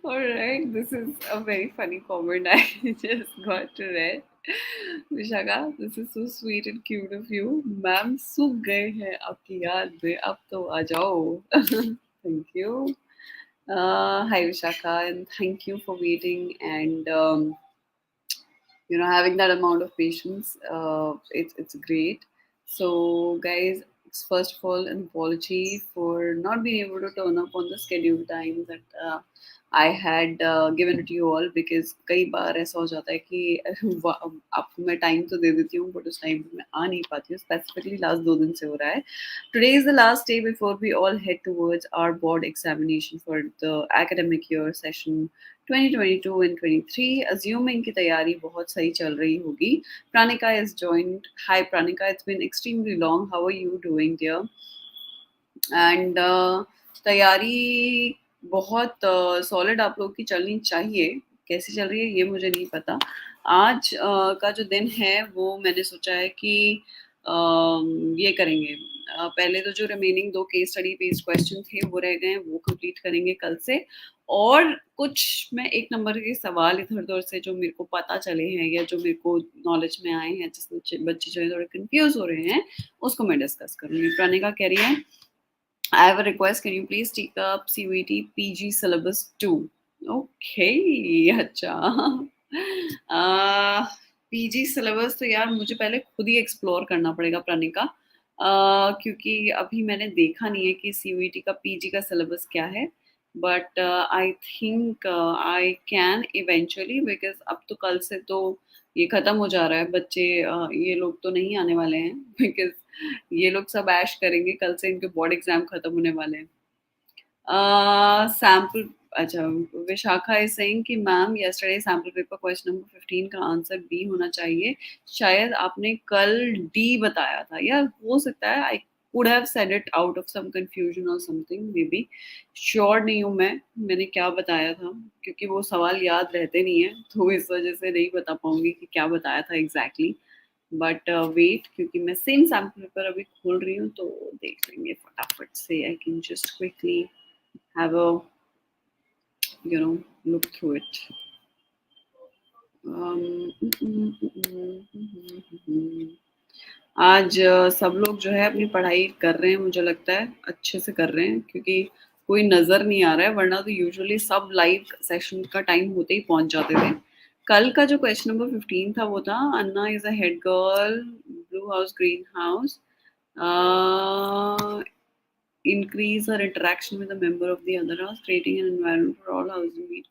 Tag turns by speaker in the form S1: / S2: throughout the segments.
S1: All right, this is a very funny comment I just got to read. Vishaka, this is so sweet and cute of you. Ma'am सूख गए हैं आपकी याद में, अब तो आ जाओ. Thank you. Hi Vishaka, and thank you for waiting and having that amount of patience. It's great. So guys, first of all an apology for not being able to turn up on the scheduled time that I had given it to you all, because कई बार ऐसा हो जाता है कि आपको मैं time तो दे देती हूँ बट उस टाइम पे मैं आ नहीं पाती हूँ. स्पेसिफिकली लास्ट 2 दिन से हो रहा है. Today is the last day before we all head towards our board examination for the academic year session 2022 and 23. Assuming की तैयारी बहुत सही चल रही होगी. Pranika is joined. Hi Pranika, it's been extremely long. How are you doing, dear? And तैयारी बहुत solid आप लोग की चलनी चाहिए. कैसी चल रही है ये मुझे नहीं पता. आज का जो दिन है वो मैंने सोचा है कि ये करेंगे. पहले तो जो remaining 2 case study based question थे वो रह गए हैं, वो कंप्लीट करेंगे कल से. और कुछ मैं 1 नंबर के सवाल इधर-उधर से जो मेरे को पता चले हैं या जो मेरे को नॉलेज में आए हैं, जिसमें बच्चे जो है थोड़े कंफ्यूज हो रहे हैं, उसको मैं डिस्कस करूँगी. प्रणिका कह रही है, I have a request. Can you please take up CUET PG syllabus 2? Okay, अच्छा. PG syllabus तो यार मुझे पहले खुद ही एक्सप्लोर करना पड़ेगा प्रणिका, क्योंकि अभी मैंने देखा नहीं है कि CUET का PG का सिलेबस क्या है. But I think I can eventually, because अब तो कल से तो ये खत्म हो जा रहा है. बच्चे ये लोग तो नहीं आने वाले हैं बिकॉज ये लोग सब ऐश करेंगे. कल से इनके बोर्ड एग्जाम खत्म होने वाले हैं. सैम्पल, अच्छा, विशाखा इज सेइंग कि ma'am yesterday sample paper question number 15 का आंसर बी होना चाहिए. शायद आपने कल डी बताया था, या हो सकता है I would have said it out of some confusion और समथिंग, मे बी. श्योर नहीं हूँ मैंने क्या बताया था, क्योंकि वो सवाल याद रहते नहीं है, तो इस वजह से नहीं बता पाऊंगी कि क्या बताया था एग्जैक्टली. बट वेट, क्योंकि मैं सेम सैम्पल पेपर अभी खोल रही हूँ तो देख लेंगे फटाफट से. I can just quickly have a look through it. आज सब लोग जो है अपनी पढ़ाई कर रहे हैं, मुझे लगता है अच्छे से कर रहे हैं, क्योंकि कोई नज़र नहीं आ रहा है. वरना तो यूजुअली सब लाइव सेशन का टाइम होते ही पहुंच जाते थे. कल का जो क्वेश्चन नंबर 15 था वो था, Anna is a head girl, blue house green house, increase her interaction with a member of the other house, creating an environment for all housing needs.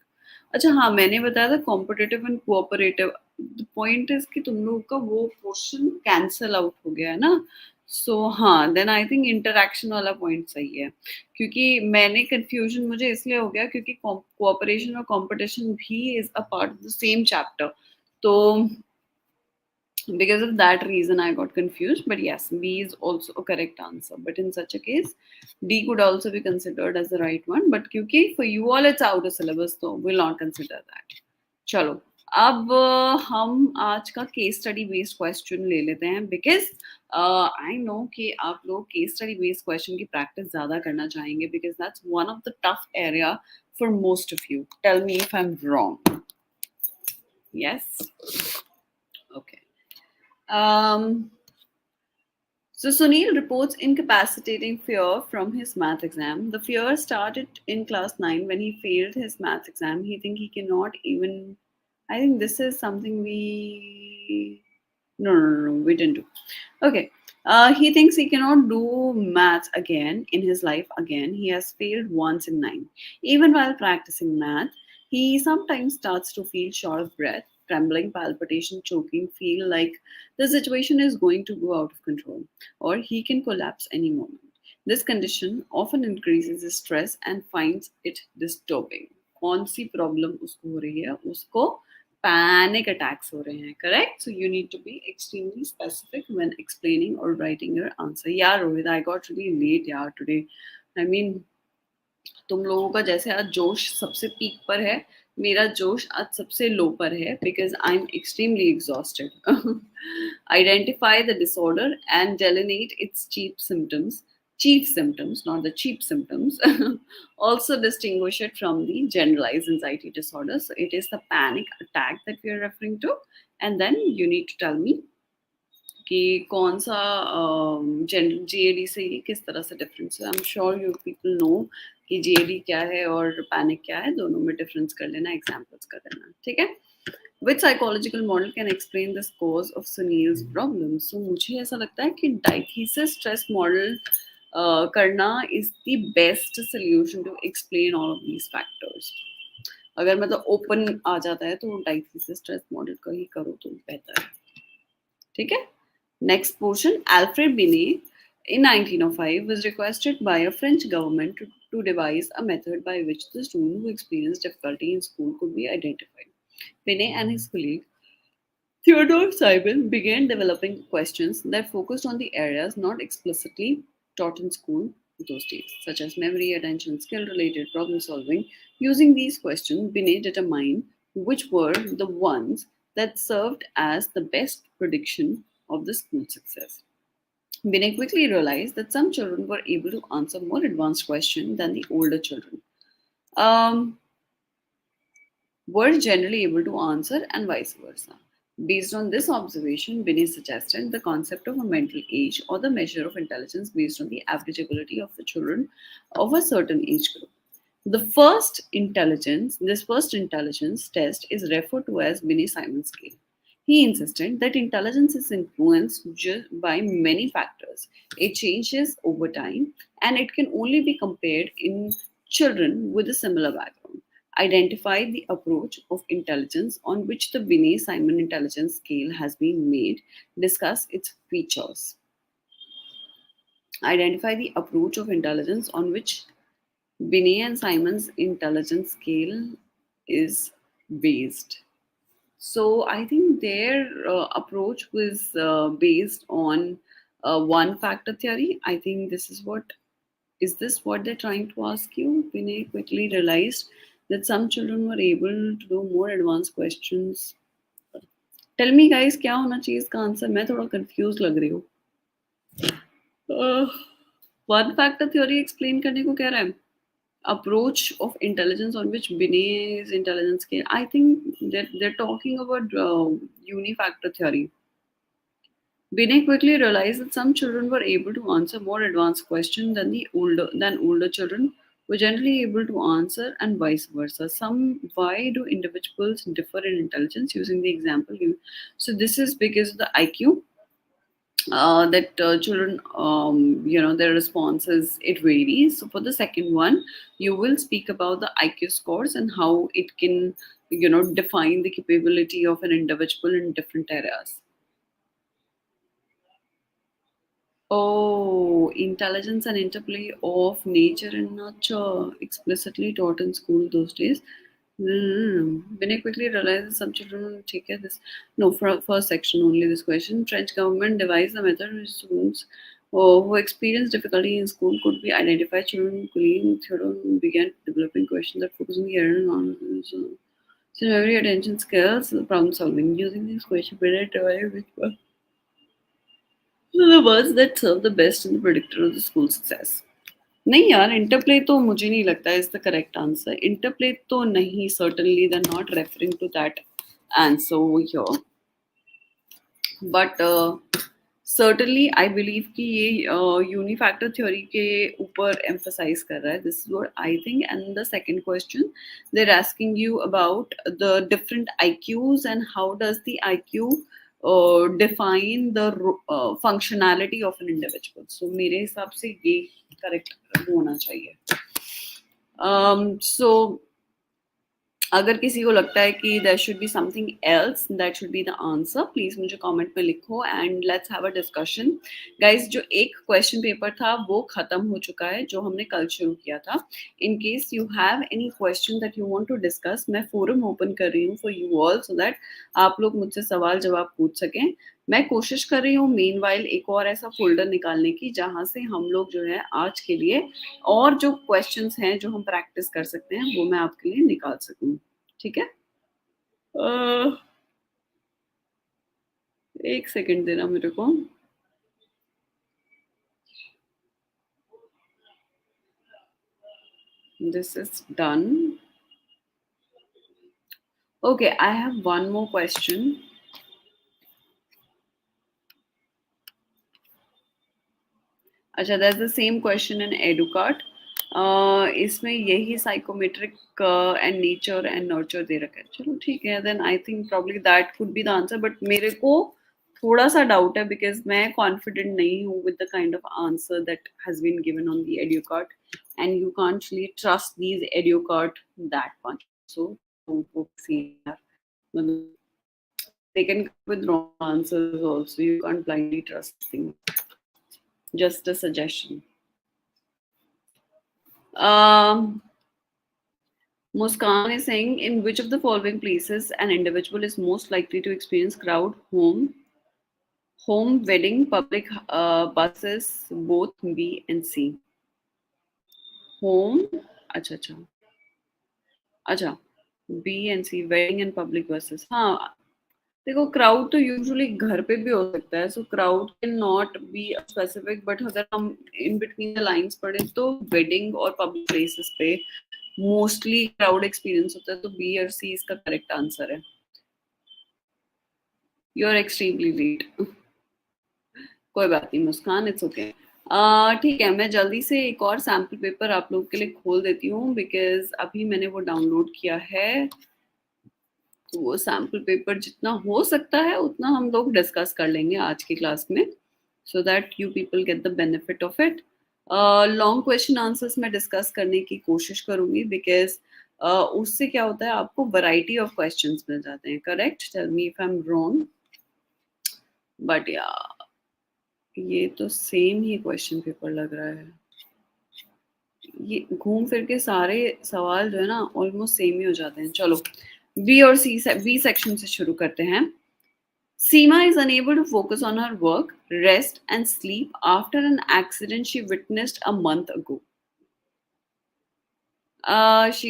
S1: अच्छा हाँ, मैंने बताया था competitive and cooperative. The point is कि तुम लोगों का वो पोर्शन कैंसल आउट हो गया है ना. सो हाँ, देन आई थिंक इंटरेक्शन वाला पॉइंट सही है, क्योंकि मैंने कंफ्यूजन मुझे इसलिए हो गया क्योंकि कोऑपरेशन और कंपटीशन भी is a part of the same chapter. तो because of that reason I got confused. But yes, B is also a correct answer, but in such a case D could also be considered as the right one, but क्योंकि for you all it's out of syllabus, so we'll not consider that. चलो, अब हम आज का case study based question ले लेते हैं, because I know कि आप लोग केस स्टडी बेस्ड क्वेश्चन की प्रैक्टिस ज़्यादा करना चाहेंगे, because that's one of the tough area for most of you. Tell me if I am wrong. Yes, okay. So Sunil reports incapacitating fear from his math exam. The fear started in class 9 when he failed his math exam. He think he cannot even. I think this is something we. No, we didn't do. Okay. He thinks he cannot do maths again in his life again. He has failed once in 9. Even while practicing math, he sometimes starts to feel short of breath, trembling, palpitation, choking, feel like the situation is going to go out of control, or he can collapse any moment. This condition often increases his stress and finds it disturbing. कौन सी problem उसको हो रही है? उसको panic attacks हो रहे हैं. Correct? So you need to be extremely specific when explaining or writing your answer. Yeah, Rohit, I got really late यार today. I mean, तुम लोगों का जैसे आज जोश सबसे पीक पर है, मेरा जोश आज सबसे लो पर है, because I'm extremely exhausted. Identify the disorder and delineate its chief symptoms. chief symptoms, not the cheap symptoms, also distinguish it from the generalized anxiety disorder. So it is the panic attack that we are referring to. And then you need to tell me कि कौन सा जेएडी से ये किस तरह से difference है. I am sure you people know कि जेएडी क्या है और पैनिक क्या है, दोनों में डिफरेंस कर लेना, एग्जांपल्स कर देना, ठीक है. Which psychological model can explain this cause of Sunil's problem? So मुझे ऐसा लगता है कि diathesis stress model करना is the best solution to explain all of these factors. अगर मतलब ओपन आ जाता है तो डाइथीसिस स्ट्रेस मॉडल का ही करो तो बेहतर है, ठीक है. Next portion, Alfred Binet in 1905 was requested by a French government to devise a method by which the student who experienced difficulty in school could be identified. Binet and his colleague Theodore Simon began developing questions that focused on the areas not explicitly taught in school those days, such as memory, attention, skill related problem solving. Using these questions, Binet determined which were the ones that served as the best prediction of the school success. Binet quickly realized that some children were able to answer more advanced questions than the older children. Um, were generally able to answer and vice versa. Based on this observation, Binet suggested the concept of a mental age or the measure of intelligence based on the average ability of the children of a certain age group. This first intelligence test is referred to as Binet-Simon scale. He insisted that intelligence is influenced by many factors. It changes over time and it can only be compared in children with a similar background. Identify the approach of intelligence on which the Binet-Simon intelligence scale has been made. Discuss its features. Identify the approach of intelligence on which Binet and Simon's intelligence scale is based. So I think their approach was based on one factor theory. I think this what they're trying to ask you? Vinay quickly realized that some children were able to do more advanced questions. Tell me guys, क्या होना चाहिए इसका answer? मैं थोड़ा confuse लग रही हूँ. One factor theory explain करने को कह रहा है. Approach of intelligence on which Binet's intelligence scale. I think that they're talking about unifactor theory. Binet quickly realized that some children were able to answer more advanced questions than older children were generally able to answer, and vice versa. Why do individuals differ in intelligence? Using the example given. So this is because of the IQ that children, their responses, it varies. So for the second one, you will speak about the IQ scores and how it can, define the capability of an individual in different areas. Oh, intelligence and interplay of nature and nurture, explicitly taught in school those days. When I quickly realized some children will take care of this. No, for first section only this question. French government devised a method which students who experienced difficulty in school could be identified. Children, Colleen Theodore began developing questions that focus on the error and on so memory, attention skills, problem solving. Using these questions, which were the words that serve the best in the predictor of the school success. नहीं यार, interplay तो मुझे नहीं लगता है is the correct answer. Interplay तो नहीं, certainly they are not referring to that answer here. But certainly I believe कि ये यूनिफैक्टर थ्योरी के ऊपर एम्फसाइज कर रहा है. This is what I think. And the second question they are asking you about the different IQs and how does the IQ define the functionality of an individual. So मेरे हिसाब से ये correct होना चाहिए. So अगर किसी को लगता है कि there should be something else that should be the answer, please मुझे comment में लिखो and let's have a discussion. Guys, जो एक question paper था वो खत्म हो चुका है जो हमने कल शुरू किया था. In case you have any question that you want to discuss, मैं forum open कर रही हूँ for you all so that आप लोग मुझसे सवाल जवाब पूछ सकें. मैं कोशिश कर रही हूँ meanwhile एक और ऐसा फोल्डर निकालने की जहाँ से हम लोग जो है आज के लिए और जो क्वेश्चंस हैं जो हम प्रैक्टिस कर सकते हैं वो मैं आपके लिए निकाल सकूँ. ठीक है. एक सेकंड देना मेरे को. This is done. Okay, I have one more question. अच्छा, that's the same question in Educart. इसमें यही psychometric and nature and nurture दे रखा है. चलो ठीक है, then I think probably that could be the answer, but मेरे को थोड़ा सा डाउट है बिकॉज मैं कॉन्फिडेंट नहीं हूँ with the kind of answer that has been given on the Educart, and you can't really trust these Educart that much. So वो see मतलब they can come with wrong answers also. You can't blindly trust things. Just a suggestion. Um, Muskan is saying, in which of the following places an individual is most likely to experience crowd? Home, wedding, public buses, both B and C. Home, अच्छा अच्छा अच्छा, B and C, wedding and public buses. हाँ, देखो crowd तो usually घर पे भी हो सकता है, so crowd can not be specific, but अगर हम इन बिटवीन द लाइंस पढ़े तो वेडिंग और पब्लिक प्लेसेस पे मोस्टली क्राउड एक्सपीरियंस होता है, तो बी और सी इसका करेक्ट आंसर है. You are extremely late. कोई बात नहीं मुस्कान, इट्स ओके. ठीक है, मैं जल्दी से एक और सैम्पल पेपर आप लोगों के लिए खोल देती हूँ बिकॉज अभी मैंने वो डाउनलोड किया है. तो वो सैम्पल पेपर जितना हो सकता है उतना हम लोग डिस्कस कर लेंगे आज की क्लास में, so that you people get the benefit of it. Long question answers में डिस्कस करने की कोशिश करूंगी बिकॉज उससे क्या होता है, आपको वैरायटी ऑफ क्वेश्चंस मिल जाते हैं. Correct, tell me if I am wrong, but या ये तो सेम ही क्वेश्चन पेपर लग रहा है. ये घूम फिर के सारे सवाल जो है ना ऑलमोस्ट सेम ही हो जाते हैं. चलो बी और सी, बी सेक्शन से शुरू करते हैं. Seema is unable to focus on her work, rest, and sleep after an accident she witnessed a month ago. She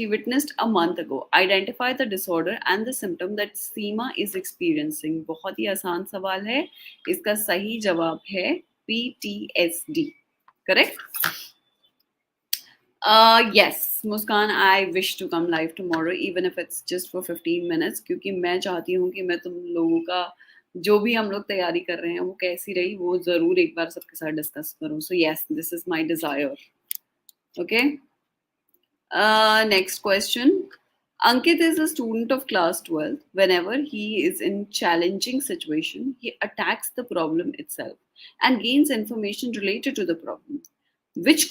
S1: witnessed a month ago. Identify the disorder and the symptom that Seema is experiencing. बहुत ही आसान सवाल है. इसका सही जवाब है PTSD. Correct? Yes, Muskan, I wish to come live tomorrow, even if it's just for 15 minutes, क्योंकि मैं चाहती हूँ कि मैं तुम लोगों का जो भी हम लोग तैयारी कर रहे हैं वो कैसी रही वो जरूर एक बार सबके साथ डिस्कस करूँ. So yes, this is my desire. Okay. Next question. Ankit is a student of class 12. Whenever he is in challenging situation, he attacks the problem itself and gains information related to the problem. Which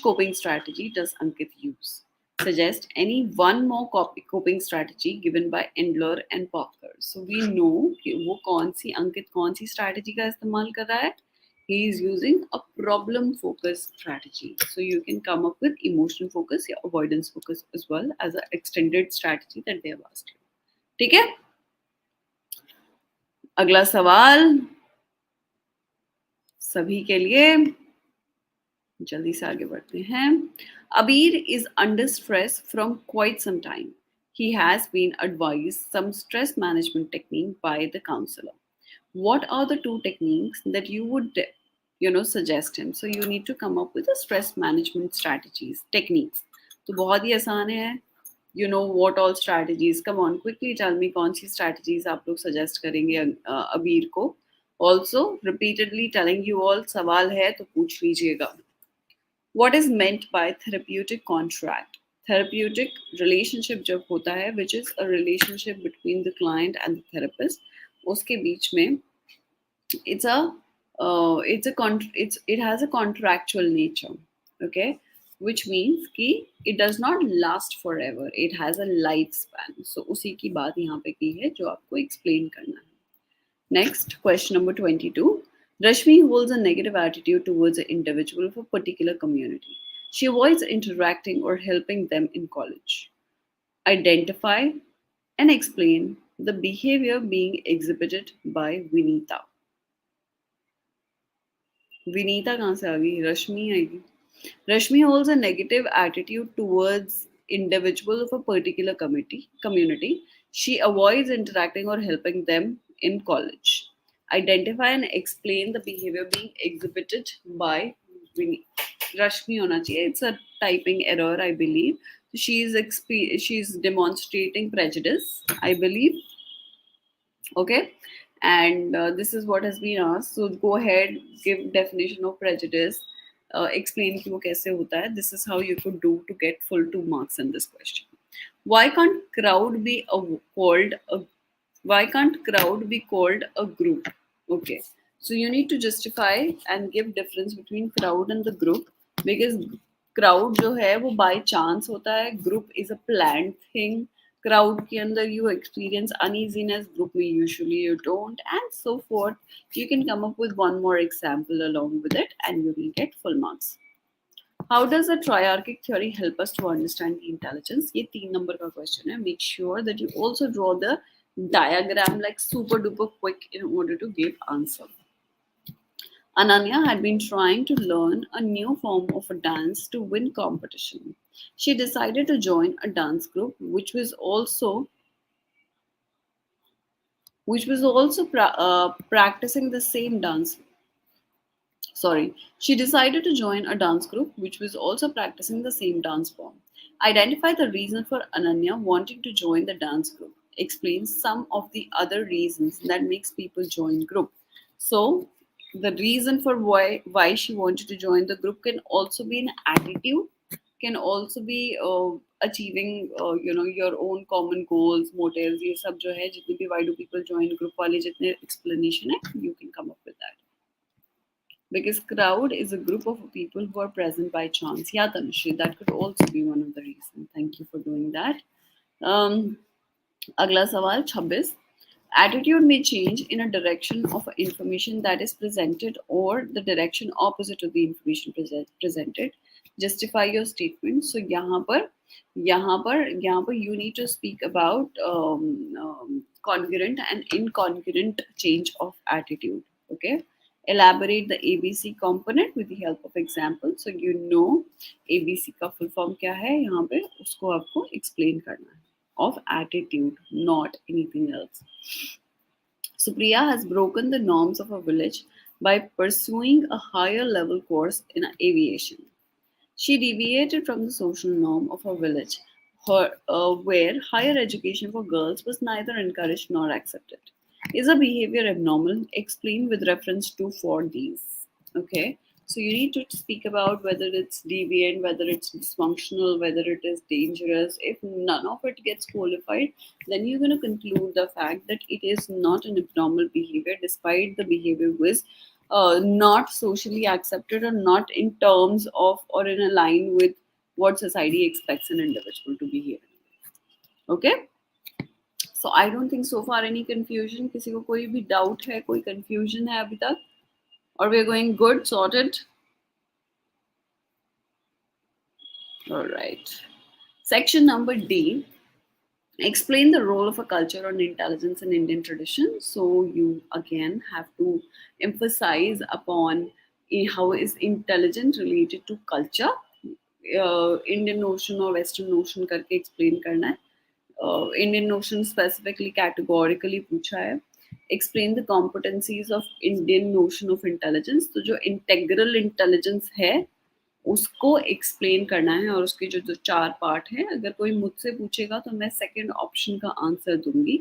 S1: coping strategy does Ankit use? Suggest any one more coping strategy given by Endler and Parker. So we know कि वो कौन सी अंकित कौन सी strategy का इस्तेमाल कर रहा है. He is using a problem focused strategy. So you can come up with emotion focus या avoidance focus as well as an extended strategy that they have asked you. ठीक है, अगला सवाल सभी के लिए, जल्दी से आगे बढ़ते हैं. Abir is under stress from quite some time. He has been advised some stress management technique by the counselor. What are the two techniques that you would suggest him? So you need to come up with a stress management strategies techniques. तो बहुत ही आसान है. You know what all strategies? Come on, quickly tell me कौन सी strategies आप लोग suggest करेंगे अबीर को. Also repeatedly telling you all सवाल है तो पूछ लीजिएगा. What is meant by therapeutic contract? Therapeutic relationship जब होता है, which is a relationship between the client and the therapist, उसके बीच में it has a contractual nature, okay, which means कि it does not last forever, it has a lifespan. So उसी की बात यहाँ पे की है जो आपको explain करना है. Next, question number 22. Rashmi holds a negative attitude towards an individual of a particular community. She avoids interacting or helping them in college. Identify and explain the behavior being exhibited by Vinita. Vinita कहाँ से आ गई? रश्मि आएगी. Rashmi holds a negative attitude towards individual of a particular community. She avoids interacting or helping them in college. Identify and explain the behavior being exhibited by Vinny. rush नहीं होना चाहिए. It's a typing error, I believe. She's demonstrating prejudice, I believe. Okay, and this is what has been asked. So go ahead, give definition of prejudice. Explain कि वो कैसे होता है. This is how you could do to get full 2 marks in this question. Why can't crowd be called a why can't crowd be called a group? Okay, so you need to justify and give difference between crowd and the group, because crowd जो है वो by chance होता है, group is a planned thing. Crowd के अंदर you experience uneasiness, group में usually you don't, and so forth. You can come up with one more example along with it and you will get full marks. How does the triarchic theory help us to understand the intelligence? ये 3 number का question है. Make sure that you also draw the diagram like super duper quick in order to give answer. Ananya had been trying to learn a new form of a dance to win competition. She decided to join a dance group which was also practicing the same dance. Sorry, she decided to join a dance group which was also practicing the same dance form. Identify the reason for Ananya wanting to join the dance group. Explain some of the other reasons that makes people join group. So the reason for why she wanted to join the group can also be an attitude, can also be achieving your own common goals, motives. ये सब जो है जितने भी why do people join group वाले जितने explanation है, you can come up with that. Because crowd is a group of people who are present by chance. Yeah, Tanushree, that could also be one of the reasons. Thank you for doing that. Um, अगला सवाल 26. Attitude may change in a direction of information that is presented or the direction opposite to the information presented. Justify your statement. So यहाँ पर you need to speak about congruent and incongruent change of attitude. Okay. Elaborate the ABC component with the help of example. So you know ABC का full form क्या है, यहाँ पे उसको आपको explain करना है. Of attitude, not anything else. Supriya has broken the norms of a village by pursuing a higher level course in aviation. She deviated from the social norm of her village, where higher education for girls was neither encouraged nor accepted. Is a behavior abnormal? Explain with reference to for these. Okay, so you need to speak about whether it's deviant, whether it's dysfunctional, whether it is dangerous. If none of it gets qualified, then you're going to conclude the fact that it is not an abnormal behavior, despite the behavior was not socially accepted or not in terms of or in a line with what society expects an individual to behave. Okay, so I don't think so far any confusion. किसी को कोई भी doubt है, कोई confusion है अभी तक, or we're going good, sorted. All right. Section number D. Explain the role of a culture on intelligence in Indian tradition. So you again have to emphasize upon how is intelligence related to culture. Indian notion or Western notion करके explain करना है. Indian notion specifically categorically पूछा है. Explain the competencies of Indian notion of intelligence. तो जो integral intelligence है उसको explain करना है, और उसके जो 4 पार्ट है, अगर कोई मुझसे पूछेगा तो मैं सेकंड ऑप्शन का आंसर दूंगी,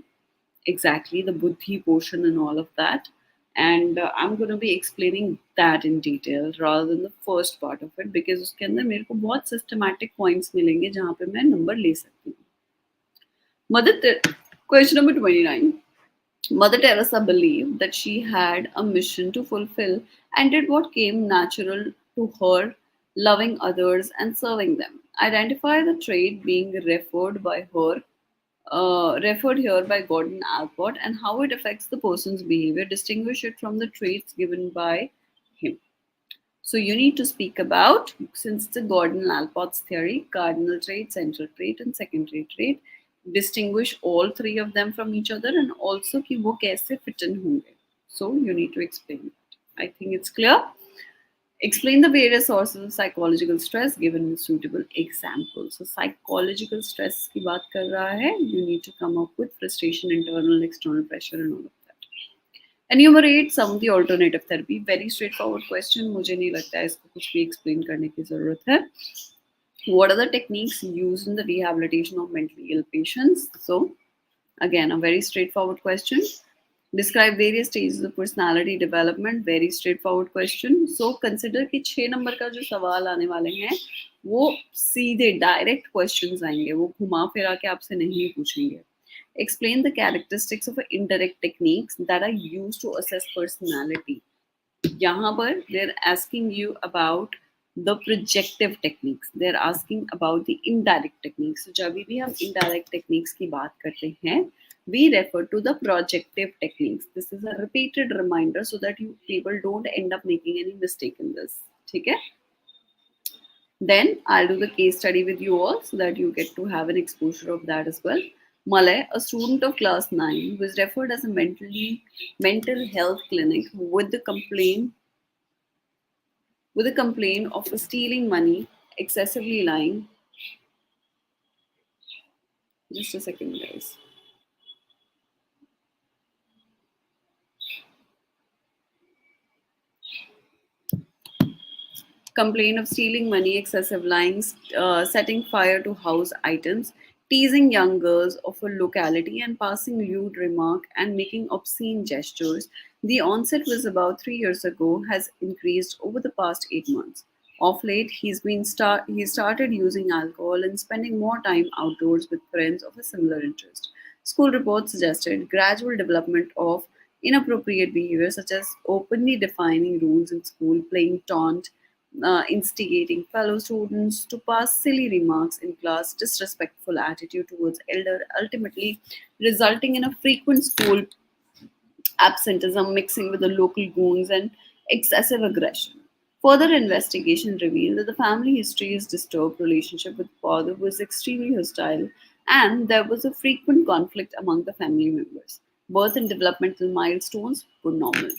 S1: एग्जैक्टली द बुद्धि portion and all of that, and I am gonna be explaining that in detail rather than the first part of it, because उसके अंदर मेरे को बहुत सिस्टमैटिक पॉइंट्स मिलेंगे जहाँ पे मैं नंबर ले सकती हूँ. Mother question number 29. Mother Teresa believed that she had a mission to fulfill and did what came natural to her, loving others and serving them. Identify the trait being referred here by Gordon Alport, and how it affects the person's behavior. Distinguish it from the traits given by him. So you need to speak about, since it's a Gordon Alport's theory, cardinal trait, central trait, and secondary trait. Distinguish all 3 of them from each other, and also कि वो कैसे fit in होंगे. So you need to explain that. I think it's clear. Explain the various sources of psychological stress given with suitable examples. So psychological stress की बात कर रहा है. You need to come up with frustration, internal, external pressure, and all of that. Enumerate some the alternative therapy. Very straightforward question, मुझे नहीं लगता है इसको कुछ भी एक्सप्लेन करने की जरूरत है. What are the techniques used in the rehabilitation of mentally ill patients? So, again, a very straightforward question. Describe various stages of personality development. Very straightforward question. So, consider कि 6 नंबर का जो सवाल आने वाले हैं वो सीधे डायरेक्ट क्वेश्चंस आएंगे, वो घुमा फिरा के आपसे नहीं पूछेंगे. Explain the characteristics of indirect techniques that are used to assess personality. यहाँ पर they're asking you about the projective techniques, they're asking about the indirect techniques. So जब भी हम indirect techniques की बात करते हैं, we refer to the projective techniques. This is a repeated reminder so that you people don't end up making any mistake in this. ठीक है? Then I'll do the case study with you all so that you get to have an exposure of that as well. Malay, a student of class 9, was referred as a mental health clinic with a complaint of stealing money, excessively lying. Just a second, guys. Complaint of stealing money, excessive lying, setting fire to house items, teasing young girls of a locality, and passing lewd remark and making obscene gestures. The onset was about 3 years ago, has increased over the past 8 months. Of late, he started using alcohol and spending more time outdoors with friends of a similar interest. School reports suggested gradual development of inappropriate behavior, such as openly defining rules in school, playing taunt, instigating fellow students to pass silly remarks in class, disrespectful attitude towards elder, ultimately resulting in a frequent school absenteeism mixing with the local goons and excessive aggression. Further investigation revealed that the family history disturbed relationship with father was extremely hostile and there was a frequent conflict among the family members. Birth and developmental milestones were normal.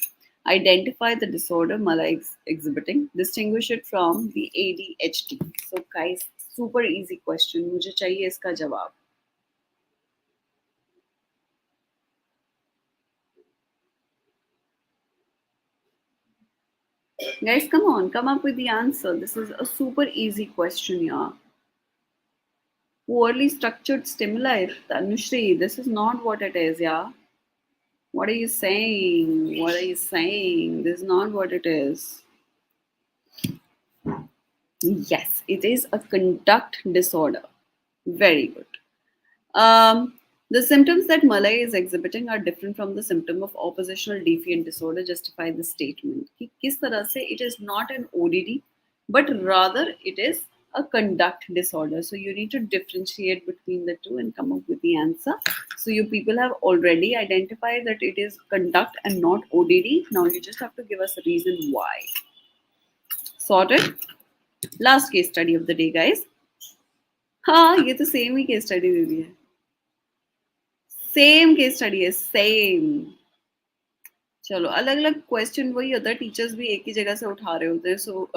S1: Identify the disorder Mala exhibiting, distinguish it from the ADHD. So guys, super easy question. मुझे चाहिए इसका जवाब. Guys, come on, come up with the answer. This is a super easy question, yeah. Poorly structured stimuli, Tanushri. This is not what it is, yeah. What are you saying? What are you saying? This is not what it is. Yes, it is a conduct disorder. Very good. Um, the symptoms that Malay is exhibiting are different from the symptom of oppositional defiant disorder. Justify the statement. कि किस तरह से it is not an ODD, but rather it is a conduct disorder. So you need to differentiate between the two and come up with the answer. So you people have already identified that it is conduct and not ODD. Now you just have to give us a reason why. Sorted. Last case study of the day, guys. हाँ ये तो same ही case study दे दी है. Same case study है, same. चलो अलग अलग question वही होता है, टीचर्स भी एक ही जगह से उठा रहे होते हैं, so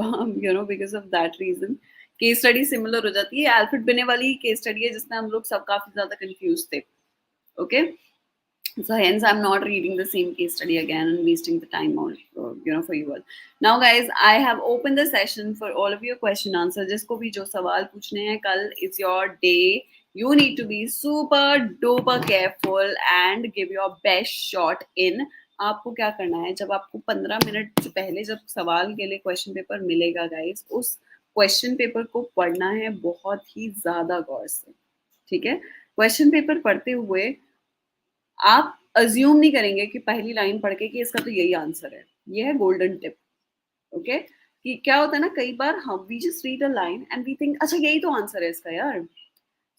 S1: because of that reason case study similar हो जाती है. अल्फ्रेड बिने वाली केस स्टडी है जिसमें हम लोग सब काफी ज्यादा कंफ्यूज थे. Okay, so hence I'm not reading the same case study again and wasting the time on for you all. Now guys, I have opened the session for all of your question answer. जिसको भी जो सवाल पूछने हैं कल, it's your day. You need to be super duper careful and give your best shot in. आपको क्या करना है, जब आपको 15 मिनट से पहले जब सवाल के लिए क्वेश्चन पेपर मिलेगा गाइस, उस क्वेश्चन पेपर को पढ़ना है बहुत ही ज्यादा गौर से. ठीक है, क्वेश्चन पेपर पढ़ते हुए आप अज्यूम नहीं करेंगे कि पहली लाइन पढ़ के कि इसका तो यही आंसर है. ये है गोल्डन टिप. ओके, कि क्या होता है ना, कई बार हम we just read a line and we think अच्छा यही तो आंसर है इसका यार.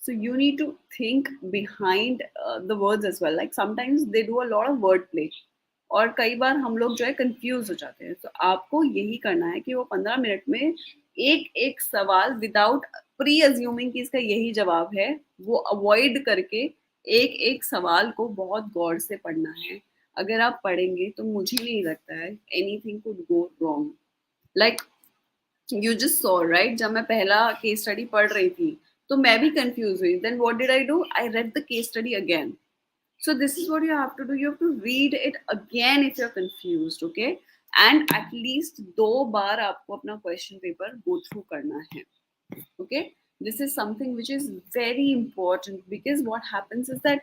S1: So you need to think behind the words as well. Like sometimes they do a lot of word play. और कई बार हम लोग जो है कंफ्यूज हो जाते हैं. तो आपको यही करना है कि वो 15 मिनट में एक एक सवाल विदाउट प्री अज्यूमिंग कि इसका यही जवाब है, वो अवॉइड करके एक एक सवाल को बहुत गौर से पढ़ना है. अगर आप पढ़ेंगे तो मुझे नहीं लगता है anything could go wrong. Like you just saw right, जब मैं पहला केस स्टडी पढ़ रही थी तो मैं भी कंफ्यूज हुई. Then what did I do, I read the case study again. So this is what you have to do. You have to read it again if you're confused, okay? And at least 2 बार आपको अपना question paper go through करना है, okay? This is something which is very important because what happens is that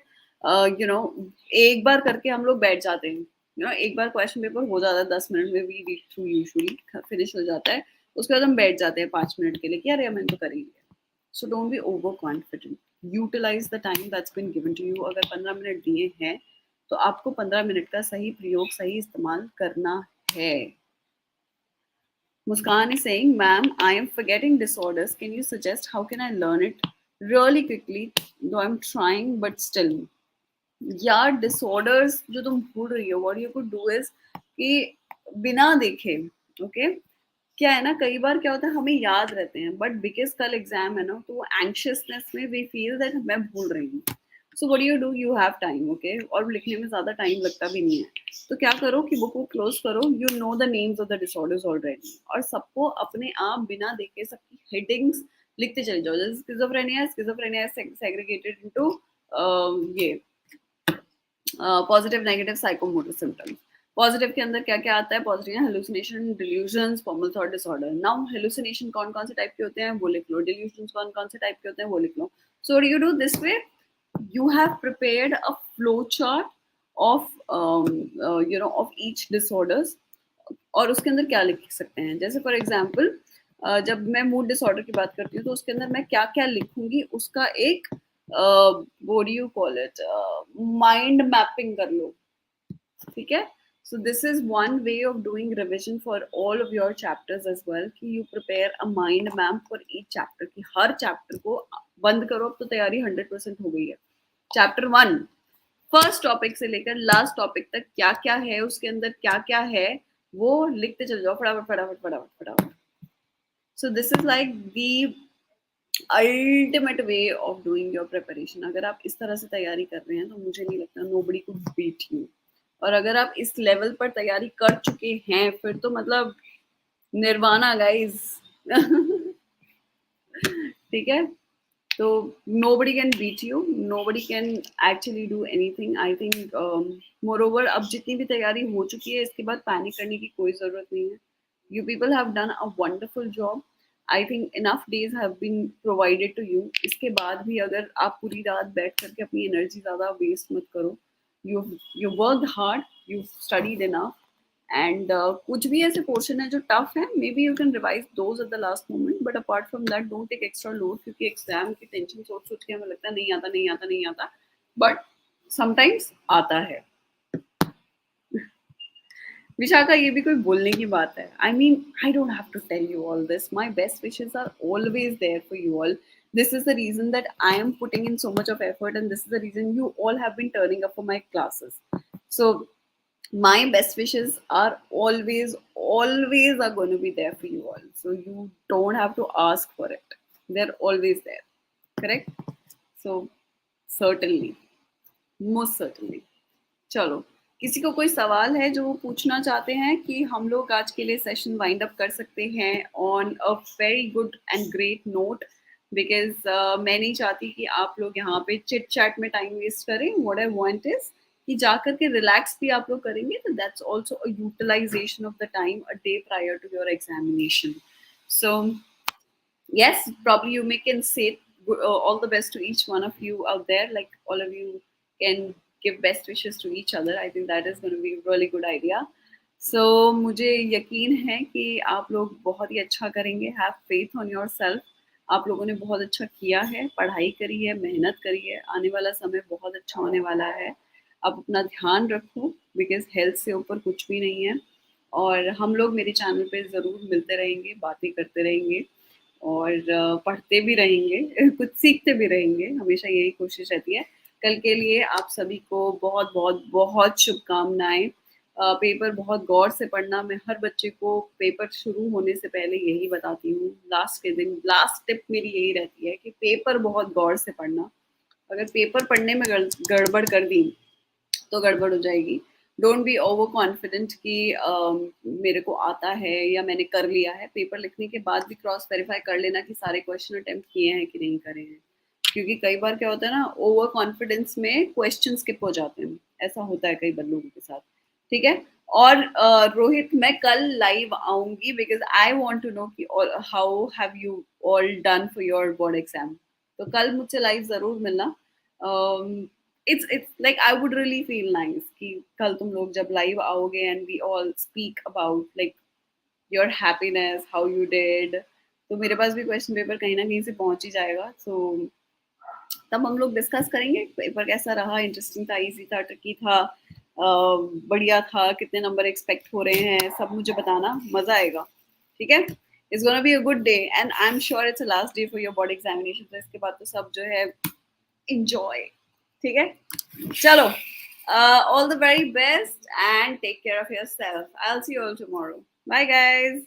S1: एक बार करके हम लोग बैठ जाते हैं, एक बार क्वेश्चन पेपर हो जाता है 10 मिनट में, we read through usually finish हो जाता है, उसके बाद हम बैठ जाते हैं 5 मिनट के लिए कि अरे मैंने तो कर ही लिया. So don't be over confident, utilize the time that's been given to you. अगर 15 मिनट दिए हैं तो आपको 15 मिनट का सही प्रयोग, सही इस्तेमाल करना है. Muskan is saying, ma'am, I am forgetting disorders. Can you suggest how can I learn it really quickly? Though I'm trying, but still. यार डिसऑर्डर्स जो तुम भूल रही हो, what you could do is कि बिना देखे, ओके, क्या है ना, कई बार क्या होता है हमें याद रहते हैं बट बिकॉज कल एग्जाम है ना, तो वो एंशियसनेस में वी फील दैट मैं भूल रही हूँ. So what you do, you have time, okay, और लिखने में ज्यादा टाइम लगता भी नहीं है. तो क्या करो कि बुक को क्लोज करो, you know the names of the disorders already, और सबको अपने आप बिना देखे सबकी हेडिंग्स लिखते चले जाओ. जैसे स्किज़ोफ्रेनिया सेग्रीगेटेड इनटू ये positive negative psychomotor symptoms. Positive के अंदर क्या क्या आता है? Positive hallucination, delusions, formal thought disorder. Now hallucination कौन कौन से टाइप के होते हैं वो लिख लो, डिल्यूजन्स कौन कौन से टाइप के होते हैं वो लिख लो. So you do this way, you have prepared a flow chart of of each disorders. और उसके अंदर क्या लिख सकते हैं, जैसे फॉर एग्जांपल जब मैं मूड डिसऑर्डर की बात करती हूँ तो उसके अंदर मैं क्या क्या लिखूंगी उसका एक what do you call it, mind mapping कर लो, ठीक है. So this is one way of doing revision for all of your chapters as well, कि you prepare a mind map for each chapter, की हर चैप्टर को बंद करो. अब तो तैयारी 100% हो गई है. चैप्टर 1 फर्स्ट टॉपिक से लेकर लास्ट टॉपिक तक क्या क्या है, उसके अंदर क्या क्या है, वो लिखते चले जाओ फटाफट फटाफट फटाफट फटाफट. सो this is like the ultimate way of doing your preparation. अगर आप इस तरह से तैयारी कर रहे हैं तो मुझे नहीं लगता नोबडी कुड बीट यू. और अगर आप इस लेवल पर तैयारी कर चुके हैं फिर तो मतलब निर्वाणा गाइस. ठीक है. So nobody can beat you, nobody can actually do anything. I think moreover अब जितनी भी तैयारी हो चुकी है इसके बाद पैनिक करने की कोई ज़रूरत नहीं है. You people have done a wonderful job. I think enough days have been provided to you. इसके बाद भी अगर आप पूरी रात बैठ करके अपनी एनर्जी ज़्यादा वेस्ट मत करो. You worked hard, you studied enough. And कुछ भी ऐसे पोर्शन है जो टफ है, maybe you can revise those at the last moment, but apart from that don't take extra load, क्योंकि एग्जाम की टेंशन सोच सोच के हमें लगता है नहीं आता नहीं आता नहीं आता, बट समटाइम्स आता है. विशाखा, ये भी कोई बोलने की बात है? I mean I don't have to tell you all this. My best wishes are always there for you all. This is the reason that I am putting in so much of effort, and this is the reason you all have been turning up for my classes. So my best wishes are always are going to be there for you all, so you don't have to ask for it. They're always there, correct? So certainly, most certainly. चलो, किसी को कोई सवाल है जो वो पूछना चाहते हैं कि हम लोग आज के लिए सेशन वाइंड अप कर सकते हैं on a very good and great note, because मैं नहीं चाहती कि आप लोग यहाँ पे चिट चैट में टाइम वेस्ट करें. व्हाट आई वांट इज कि जाकर के रिलैक्स भी आप लोग करेंगे, तो that's also a utilization of the time a day prior to your examination. So yes, probably you may can say all the best to each one of you out there. Like all of you can give best wishes to each other. I think that is going to be a really good idea. So मुझे यकीन है कि आप लोग बहुत ही अच्छा करेंगे. Have faith on yourself. आप लोगों ने बहुत अच्छा किया है, पढ़ाई करी है, मेहनत करी है. आने वाला समय बहुत अच्छा होने वाला है. आप अपना ध्यान रखो, बिकॉज हेल्थ से ऊपर कुछ भी नहीं है. और हम लोग मेरे चैनल पे ज़रूर मिलते रहेंगे, बातें करते रहेंगे और पढ़ते भी रहेंगे, कुछ सीखते भी रहेंगे. हमेशा यही कोशिश रहती है. कल के लिए आप सभी को बहुत बहुत बहुत शुभकामनाएं. पेपर बहुत गौर से पढ़ना. मैं हर बच्चे को पेपर शुरू होने से पहले यही बताती हूँ. लास्ट के दिन लास्ट टिप मेरी यही रहती है कि पेपर बहुत गौर से पढ़ना. अगर पेपर पढ़ने में गड़बड़ कर दी तो गड़बड़ हो जाएगी. डोंट बी ओवर कॉन्फिडेंट कि मेरे को आता है या मैंने कर लिया है. पेपर लिखने के बाद भी क्रॉस वेरीफाई कर लेना कि सारे क्वेश्चन अटेम्प्ट किए हैं कि नहीं करे हैं. क्योंकि कई बार क्या होता है ना, ओवर कॉन्फिडेंस में क्वेश्चन स्किप हो जाते हैं, ऐसा होता है कई बार लोगों के साथ। ठीक है। और रोहित, मैं कल लाइव आऊंगी because I want to know कि how have you all done for your board exam. तो कल मुझसे लाइव जरूर मिलना। It's like I would really feel nice कि कल तुम लोग जब लाइव आओगे and we all speak about like your happiness, how you did. तो मेरे पास भी क्वेश्चन पेपर कहीं ना कहीं से पहुंच ही जाएगा। सो तब हम लोग डिस्कस करेंगे पेपर कैसा रहा, इंटरेस्टिंग था, इजी था, ट्रिकी था, बढ़िया था, कितने नंबर एक्सपेक्ट हो रहे हैं, सब मुझे बताना, मजा आएगा। ठीक है। It's gonna be a good day and I am sure it's a last day for your board examination. तो इसके बाद तो सब जो है enjoy। ठीक है। चलो, all the very best and take care of yourself. I'll see you all tomorrow. Bye guys.